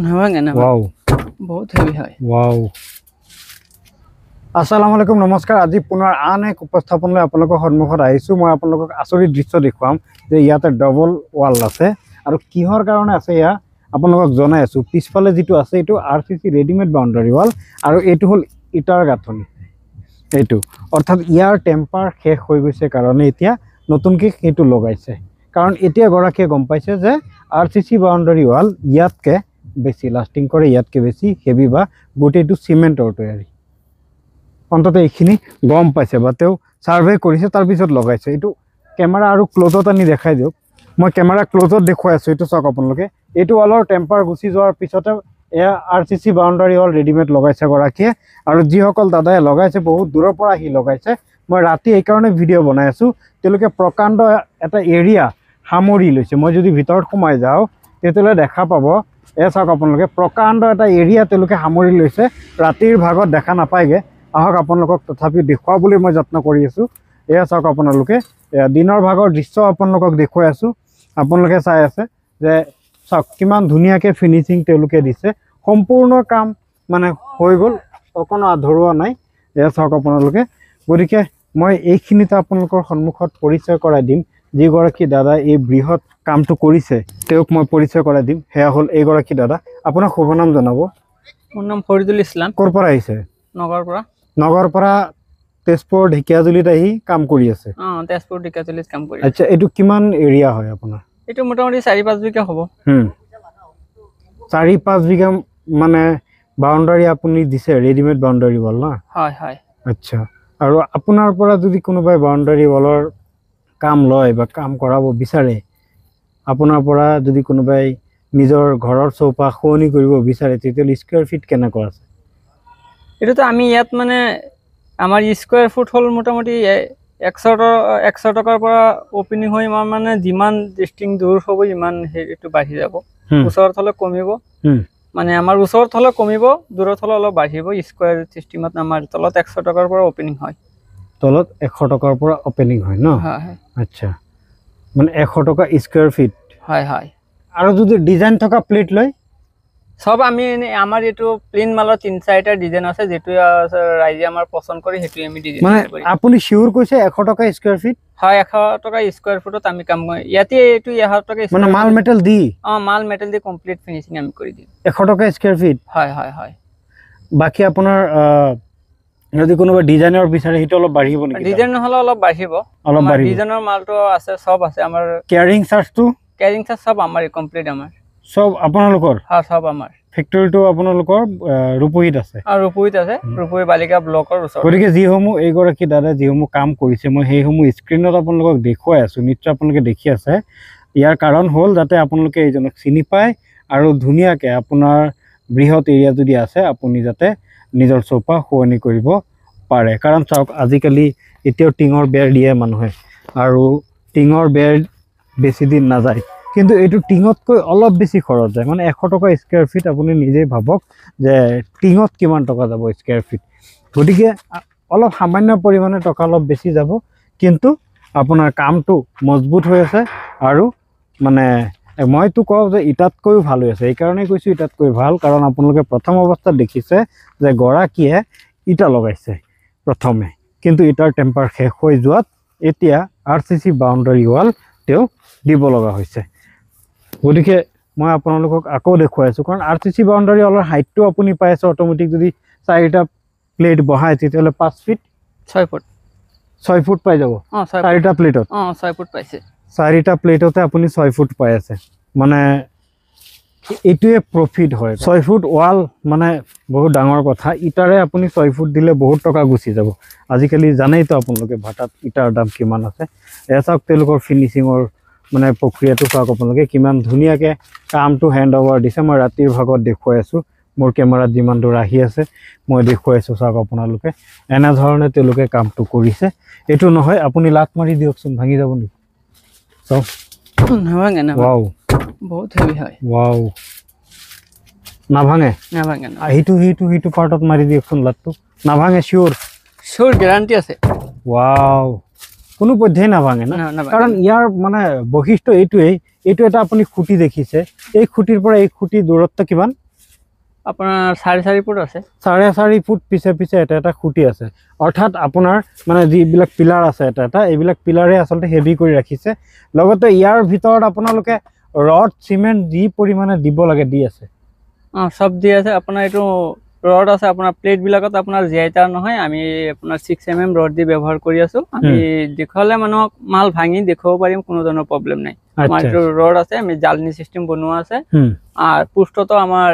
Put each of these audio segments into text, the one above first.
নাভাঙে না ওয়াও বহুত হেভি হয় ওয়াও আসসালামু আলাইকুম নমস্কাৰ আজি পুনৰ আন এক উপস্থাপনলৈ আপোনালোকৰ সন্মুখত আহিছোঁ মই আপোনালোকক আচৰিত দৃশ্য দেখুৱাম যে ইয়াতে ডবল ৱাল আছে আৰু কিহৰ কাৰণে আছে ইয়া আপোনালোকক জনাই আছোঁ পিছফালে যেটো আছে এটো আৰসিসি ৰেডিমেড বাউণ্ডাৰী ৱাল আৰু এটো হল ইটাৰ গাঁথনি এইটো অৰ্থাৎ ইয়াৰ টেম্পাৰ শেষ হৈ গৈছে কাৰণে এতিয়া নতুনকৈ এটো লগাইছে কাৰণ এতিয়া গৰাকীয়ে গম পাইছে যে আৰসিসি বাউণ্ডাৰী ৱাল ইয়াতকে বেছি লাষ্টিং কৰে ইয়াতকে বেছি হেভি বা গোটেইটো সিমেন্টৰ তৈয়াৰী অন্তত এইখিনি গম পাইছে বা তেও সাৰ্ভে কৰিছে তাৰ পিছত লগাইছে এটো ক্যামেৰা আৰু ক্লোজত আনি দেখাই দিওক মই ক্যামেৰা ক্লোজত দেখুৱাই আছো এটো চাওক আপোনালোকে এটো ৱালৰ টেম্পাৰ গুছি যোৱাৰ পিছতে এয়া আৰসিসি বাউণ্ডাৰী ৱাল ৰেডিমেড লগাইছে গৰাকীয়ে আৰু যিসকল দাদাই লগাইছে বহুত দূৰৰ পৰা আহি লগাইছে মই ৰাতি এই কাৰণে ভিডিঅ' বনাই আছো তেওঁলোকে প্ৰকাণ্ড এটা এৰিয়া সামৰি লৈছে মই যদি ভিতৰত সোমাই যাওঁ তেতিয়ালে দেখা পাব এ চাওক আপোনালোকে প্ৰকাণ্ড এটা এৰিয়া তেওঁলোকে সামৰি লৈছে ৰাতিৰ ভাগত দেখা নাপায়গে আহক আপোনালোকক তথাপি দেখুৱা বুলি মই যত্ন কৰি আছো এয়া চাওক আপোনালোকে দিনৰ ভাগৰ দৃশ্য আপোনালোকক দেখুৱাই আছো আপোনালোকে চাই আছে যে চাওক কিমান ধুনীয়াকৈ ফিনিশিং তেওঁলোকে দিছে সম্পূৰ্ণ কাম মানে হৈ গ'ল অকনো আধৰুৱা নাই এয়া চাওক আপোনালোকে গতিকে মই এইখিনিতে আপোনালোকৰ সন্মুখত পৰিচয় কৰাই দিম যিগৰাকী দাদা এই বৃহৎ কামটো কৰিছে তেওঁক মই পৰিচয় কৰাই দিম হেয়া হল এইগৰাকী দাদা আপোনাৰ শুভ নাম জনাব মোৰ নাম ফৰিদুল ইছলাম ক'ৰ পৰা আহিছে নগৰ পৰা তেজপুৰ ঢেকিয়াজুলিত আহি কাম কৰি আছে তেজপুৰ ঢেকিয়াজুলিত কাম কৰি আচ্ছা এটো কিমান এৰিয়া হয় আপোনাৰ এটো মোটামুটি 4-5 বিঘা হ'ব 4-5 বিঘা মানে বাউণ্ডাৰী আপুনি দিছে ৰেডিমেড বাউণ্ডাৰী ৱাল না হয় হয় আচ্ছা আৰু আপোনাৰ পৰা যদি কোনোবাই বাউণ্ডাৰী ৱালৰ কাম লয় বা কাম কৰাব বিচাৰে আপোনাৰ পৰা যদি কোনোবাই নিজৰ ঘৰৰ চৌপাশ খোনি কৰিব বিচাৰে তেতিয়া স্কয়াৰ ফিট কেনেকৈ আছে এটা তো আমি ইয়াত মানে আমাৰ স্কয়াৰ ফুট হল মোটামুটি 100 টকাৰ পৰা ওপেনিং হৈ মানে যিমান ডিস্টিং দূৰ হ'ব ইমান হেৰিটো বাঢ়ি যাব ওচৰত হলে কমিব মানে আমাৰ ওচৰত হলে কমিব দূৰত হলে অলপ বাঢ়িব স্কয়াৰ সিস্টেমত আমাৰ তলত 100 টকাৰ পৰা ওপেনিং হয় তলত 100 টকাৰ পৰা ওপেনিং হয় ন হয় আচ্ছা মানে 100 টকা স্কয়াৰ ফিট হয় হয় আৰু যদি ডিজাইন থকা প্লেট লয় সব আমি আমাৰ এটো প্লেন মালৰ 3-4টা ডিজাইন আছে যেটো ৰাইজে আমাৰ পছন্দ কৰে হেতু আমি ডিজাইন মানে আপুনি শিওর কৈছে 100 টকা স্কয়ার ফিট হয় 100 টকা স্কয়ার ফুটত আমি কাম করি ইয়াতে এটো 100 টকা মানে মাল মেটাল দি মাল মেটাল দি কমপ্লিট ফিনিশিং আমি কৰি দিম 100 টকা স্কয়াৰ ফিট হয় হয় হয় বাকি আপোনাৰ যদি কোনোবা ডিজাইনৰ বিচাৰে হিটো অলপ বাঢ়িব নেকি ডিজাইন নহলে অলপ বাঢ়িব ডিজাইনৰ মালটো আছে সব আছে আমাৰ কেয়াৰিং চাৰ্জ সব আমাৰ কমপ্লিট আমাৰ সব আপোনালোকৰ হ্যাঁ সব আমাৰ ফ্যাক্টৰীটো আপোনালোকৰ ৰূপহীত আছে আৰু ৰূপহী বালিকা ব্লকৰ ওচৰত গতিকে যিসমূহ এইগৰাকী দাদা যিসমূহ কাম কৰিছে মই সেইসমূহ স্ক্ৰিনত আপোনালোকক দেখুৱাই আছো নিশ্চয় আপোনালোকে দেখি আছে ইয়াৰ কাৰণ হ'ল যাতে আপোনালোকে এইজনক চিনি পায় আৰু ধুনীয়াকৈ আপোনাৰ বৃহৎ এৰিয়া যদি আছে আপুনি যাতে নিজৰ চৌপাশ শুৱনি কৰিব পাৰে কাৰণ চাওক আজিকালি এতিয়াও টিঙৰ বেৰ দিয়ে মানুহে আৰু টিঙৰ বেৰ বেছি দিন নাযায় কিন্তু এইটো টিঙতকৈ অলপ বেছি খৰচ যায় মানে 100 টকা স্কয়াৰ ফিট আপুনি নিজে ভাবক যে টিঙত কিমান টকা যাব স্কয়াৰ ফিট গতিকে অলপ সামান্য পৰিমাণে টকা অলপ বেছি যাব কিন্তু আপোনাৰ কামটো মজবুত হৈ আছে আৰু মানে মইতো কওঁ যে ইটাতকৈ ভাল হৈ আছে এই কাৰণে কৈছো ইটাতকৈ ভাল কাৰণ আপোনালোকে প্ৰথম অৱস্থাত দেখিছে যে গৰাকীয়ে ইটা লগাইছে প্ৰথমে কিন্তু ইটাৰ টেম্পাৰ শেষ হৈ যোৱাত এতিয়া আৰসিসি বাউণ্ডাৰী ৱাল তেও দিব লগা হৈছে গতিকে মই আপোনালোকক আকৌ দেখুৱাই আছো কাৰণ আৰসিসি বাউণ্ডাৰী ৱালৰ হাইটটো আপুনি পাই আছে অটোমেটিক যদি 4টা প্লেট বহাই তেতিয়ালে 5 ফিট 6 ফুট পাই যাব 4টা প্লেটত 6 ফুট পাইছে 4টা প্লেটতে আপুনি 6 ফুট পাই আছে মানে এইটোৱে প্ৰফিট হয় 6 ফুট ৱাল মানে বহুত ডাঙৰ কথা ইটাৰে আপুনি 6 ফুট দিলে বহুত টকা গুছি যাব আজিকালি জানেই তো আপোনালোকে ভাটাত ইটাৰ দাম কিমান আছে এছাক তেওঁলোকৰ ফিনিশিংৰ মানে প্ৰক্ৰিয়াটো চাওক আপোনালোকে কিমান ধুনীয়াকৈ কামটো হেণ্ড ওভাৰ দিছে মই ৰাতিৰ ভাগত দেখুৱাই আছো মোৰ কেমেৰাত যিমান দূৰ আহি আছে মই দেখুৱাই আছো চাওক আপোনালোকে এনে ধৰণে তেওঁলোকে কামটো কৰিছে এটো নহয় আপুনি লাট মাৰি দিয়কচোন ভাঙি যাব নেকি চাওক নাভাঙে না ওয়াও বহুত হেভি হয় ওয়াও নাভাঙে না হিটো পাৰ্টত মাৰি দিয়কচোন লাটটো নাভাঙে শিওৰ গ্যাৰান্টি আছে ওয়াও কোনো পধ্যে নাভাঙে না কাৰণ ইয়াৰ মানে বৈশিষ্ট্য এইটো এটা আপুনি খুঁটি দেখিছে এই খুঁটিৰ পৰা এই খুঁটি দূৰত্ব কিমান আপোনাৰ 4.5 ফুট আছে। 4.5 ফুট পিছে পিছে এটা এটা খুঁটি আছে, অৰ্থাৎ আপোনাৰ মানে যিবিলাক পিলাৰ আছে এটা এটা, এইবিলাক পিলাৰে আচলতে হেভি কৰি ৰাখিছে। লগতে ইয়াৰ ভিতৰত আপোনালোকে ৰড চিমেণ্ট যি পৰিমাণে দিব লাগে দি আছে। সব দি আছে। আপোনাৰ এইটো ৰড আছে, আপোনাৰ প্লেট বিলাকত আপোনাৰ জিআইটাৰ নহয়, আমি আপোনাৰ 6 mm ৰড দি ব্যৱহাৰ কৰি আছো। আমি দেখুৱালে মানুহক মাল ভাঙি দেখুৱাব পাৰিম, কোনো ধৰণৰ প্ৰব্লেম নাই। আমাৰ এইটো ৰড আছে, আমি জালনি চিষ্টেম বনোৱা আছে। আৰ পোষ্টতো আমাৰ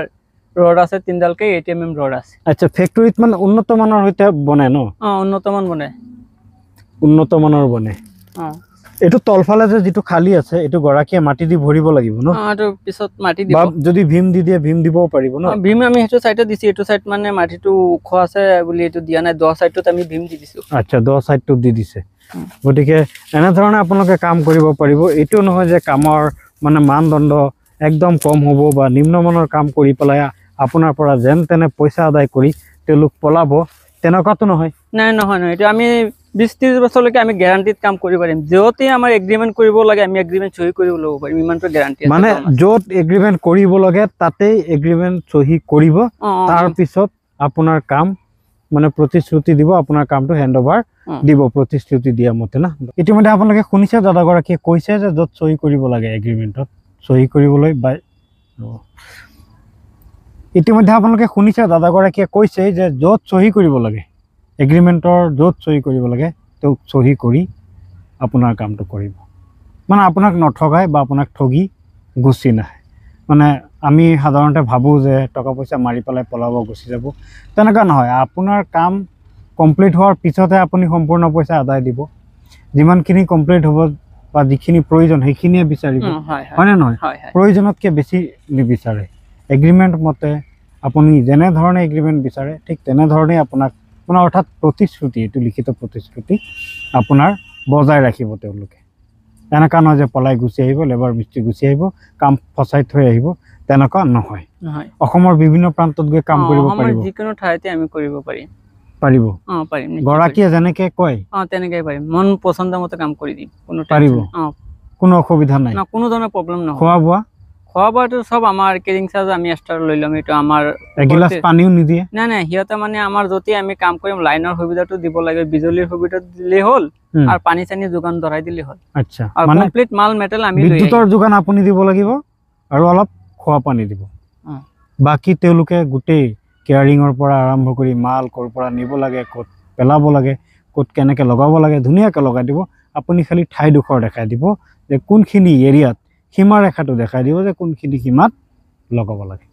ৰড আছে 3ডালকে 8 mm ৰড আছে। আচ্ছা, ফেক্টৰীত মানে উন্নত মানৰ হৈতে বনে ন? উন্নত মান বনে। উন্নত মানৰ বনে। এইটো তলফালে যে যেটো খালি আছে, এইটো গৰাকীয়ে মাটি দি ভৰিব লাগিব ন? এইটো পিছত মাটি দিব। বা যদি ভীম দি দিয়ে ভীম দিবও পাৰিব ন? ভীম আমি হেতু সাইডে দিছি, এটো সাইড মানে মাটিটো ওখ আছে বুলি এটো দিয়া নাই, 10 সাইডত আমি ভীম দি দিছো। আচ্ছা, 10 সাইডটো দি দিছে। গতিকে এনে ধৰণে আপোনালোকে কাম কৰিব পাৰিব। এইটো নহয় যে কামৰ মানে মানদণ্ড একদম কম হ'ব বা নিম্নমানৰ কাম কৰি পেলাই আপোনাৰ পৰা যেন তেনে পইচা আদায় কৰি তেওঁলোক পলাব, তেনেকুৱাটো নহয়। নাই, নহয় নহয়, এটা আমি 20-30 বছৰলৈকে আমি গ্যাৰান্টিত কাম কৰিব পাৰিম। যতে আমাৰ এগ্ৰিমেন্ট কৰিব লাগে আমি এগ্ৰিমেন্ট সহি কৰিব ল'ব পাৰিম, ইমানটো গ্যাৰান্টি আছে। মানে যত এগ্ৰিমেন্ট কৰিব লাগে তাতেই এগ্ৰিমেন্ট সহি কৰিব, তাৰ পিছত আপোনাৰ কাম মানে প্ৰতিশ্ৰুতি দিব, আপোনাৰ কামটো হেণ্ডওভাৰ দিব প্ৰতিশ্ৰুতি দিয়া মতে না। ইতিমধ্যে আপোনালোকে শুনিছে দাদাগৰাকীয়ে কৈছে যে য'ত সহি কৰিব লাগে এগ্ৰিমেন্টত সহি কৰিবলৈ ইতিমধ্যে আপোনালোকে শুনিছে দাদাগৰাকীয়ে কৈছে যে য'ত সহি কৰিব লাগে এগ্ৰিমেন্টৰ য'ত সহি কৰিব লাগে তো সহি কৰি আপোনাৰ কামটো কৰিব, মানে আপোনাক নঠগায় বা আপোনাক ঠগি গুচি নাহে। মানে আমি সাধাৰণতে ভাবোঁ যে টকা পইচা মাৰি পেলাই পলাব গুচি যাব, তেনেকুৱা নহয়। আপোনাৰ কাম কমপ্লিট হোৱাৰ পিছতহে আপুনি সম্পূৰ্ণ পইচা আদায় দিব। যিমানখিনি কমপ্লিট হ'ব বা যিখিনি প্ৰয়োজন সেইখিনিয়ে বিচাৰিব, হয়নে নহয়? প্ৰয়োজনতকৈ বেছি নিবিচাৰে। এগ্ৰিমেণ্ট মতে আপুনি যেনেধৰণে এগ্ৰিমেণ্ট বিচাৰে ঠিক তেনেধৰণেই আপোনাক মানে অৰ্থাৎ প্ৰতিশ্ৰুতি, এইটো লিখিত প্ৰতিশ্ৰুতি আপোনাৰ বজাই ৰাখিব তেওঁলোকে। এনেকুৱা নহয় যে পলাই গুচি আহিব, লেবাৰ মিস্ত্ৰী গুচি আহিব, কাম ফচাই থৈ আহিব, তেনেকুৱা নহয়। অসমৰ বিভিন্ন প্ৰান্তত গৈ কাম কৰিব পাৰিব, যিকোনো ঠাইতে আমি কৰিব পাৰিম। পাৰিব পাৰিম, গৰাকীয়ে যেনেকে কয় তেনেকৈ পাৰিম, মন পছন্দ মতে কাম কৰি দিম, কোনো পাৰিব, কোনো অসুবিধা নাই, কোনো ধৰণৰ প্ৰব্লেম নহয়। খোৱা বোৱা বোৱাটো সব আমাৰ কেৰিং চাৰ্জ আমি এক্সট্ৰা লৈ ল'ম। এইটো আমাৰ এগিলাচ পানীও নিদিয়ে। নাই নাই, সিহঁতে মানে আমাৰ য'তে আমি কাম কৰিম লাইনৰ সুবিধাটো দিব লাগে, বিজুলীৰ সুবিধা দিলেই হ'ল আৰু পানী চানী যোগান ধৰাই দিলেই হ'ল। আচ্ছা, আৰু কমপ্লিট মাল মেটেল আমি বিদ্যুতৰ যোগান আপুনি দিব লাগিব আৰু অলপ খোৱা পানী দিব। বাকী তেওঁলোকে গোটেই কেয়াৰিঙৰ পৰা আৰম্ভ কৰি মাল ক'ৰ পৰা নিব লাগে, ক'ত পেলাব লাগে, ক'ত কেনেকৈ লগাব লাগে ধুনীয়াকৈ লগাই দিব। আপুনি খালি ঠাইডোখৰ দেখাই দিব যে কোনখিনি এৰিয়াত, সীমাৰেখাটো দেখাই দিব যে কোনখিনি সীমাত লগাব লাগে।